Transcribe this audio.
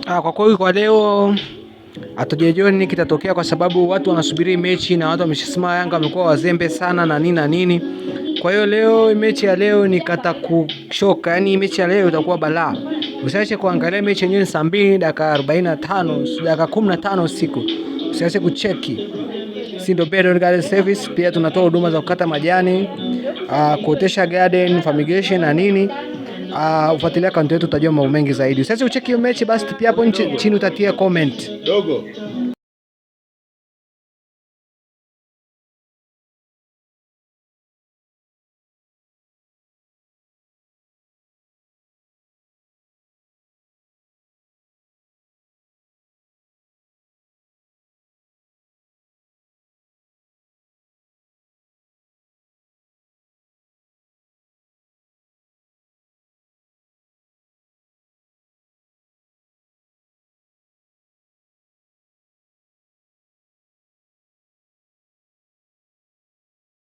Kwa kweli kwa leo hatujajua nini kitatokea, kwa sababu watu wanasubiri mechi na watu wameshasema Yanga wamekuwa wazembe sana na nini na nini. Kwa hiyo leo, mechi ya leo ni kata kushoka, yani mechi ya leo itakuwa balaa. Usiache kuangalia mechi yenyewe saa 2 dakika 45, dakika 15 usiku. Usiache kucheki. Sindo Bedouin Garden Service, pia tunatoa huduma za kukata majani, kuotesha garden, fumigation na nini. Ufuatilia account yetu utajua mambo mengi zaidi. Usiache kucheki hiyo mechi, basi pia hapo chini utatia comment. Dogo.